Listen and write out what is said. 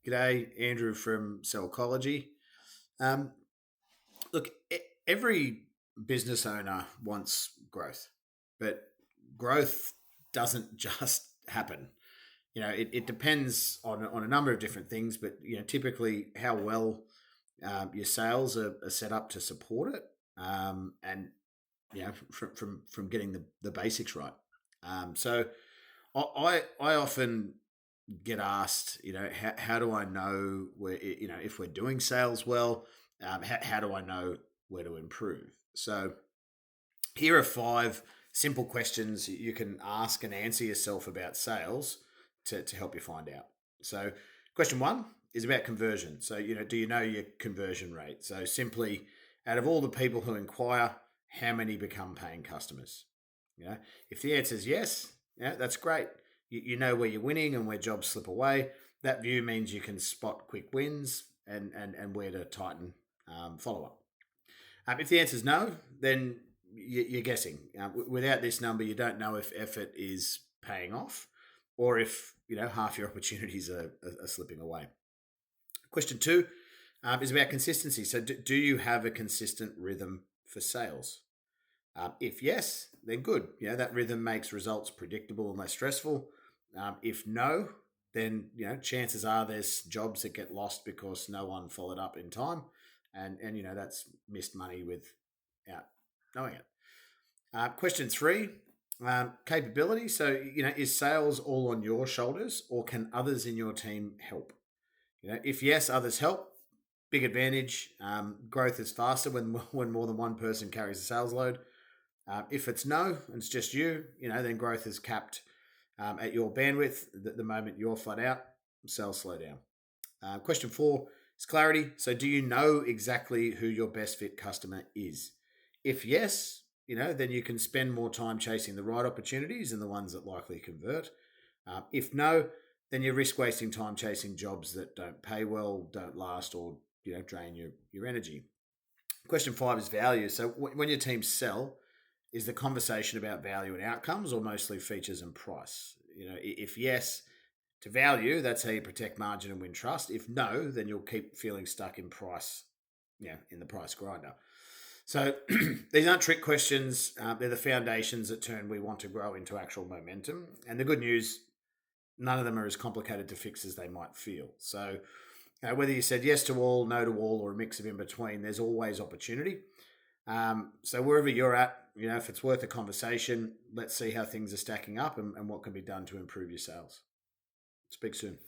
G'day, Andrew from Cellcology. Um, look, every business owner wants growth, but growth doesn't just happen. It depends on a number of different things, but typically how well your sales are set up to support it, and from getting the basics right. So I often get asked, how do I know where, if we're doing sales well, how do I know where to improve? So here are five simple questions you can ask and answer yourself about sales to help you find out. So question one is about conversion. So, do you know your conversion rate? So simply, out of all the people who inquire, how many become paying customers? If the answer is yes, that's great. You know where you're winning and where jobs slip away. That view means you can spot quick wins and where to tighten follow up. If the answer is no, then you're guessing. Without this number, you don't know if effort is paying off or if half your opportunities are slipping away. Question two is about consistency. So do you have a consistent rhythm for sales? If yes, then good. That rhythm makes results predictable and less stressful. If no, then chances are there's jobs that get lost because no one followed up in time, and that's missed money without knowing it. Question three, capability. So is sales all on your shoulders, or can others in your team help? If yes, others help. Big advantage. Growth is faster when more than one person carries the sales load. If it's no, and it's just you, then growth is capped at your bandwidth. The moment you're flat out, sales slow down. Question four is clarity. So do you know exactly who your best fit customer is? If yes, then you can spend more time chasing the right opportunities and the ones that likely convert. If no, then you risk wasting time chasing jobs that don't pay well, don't last, or drain your energy. Question five is value. So when your team sell, is the conversation about value and outcomes or mostly features and price? If yes to value, that's how you protect margin and win trust. If no, then you'll keep feeling stuck in price, in the price grinder. So these aren't trick questions. They're the foundations that turn we want to grow into actual momentum. And the good news, none of them are as complicated to fix as they might feel. So whether you said yes to all, no to all, or a mix of in between, there's always opportunity. So wherever you're at, if it's worth a conversation, let's see how things are stacking up and what can be done to improve your sales. Speak soon.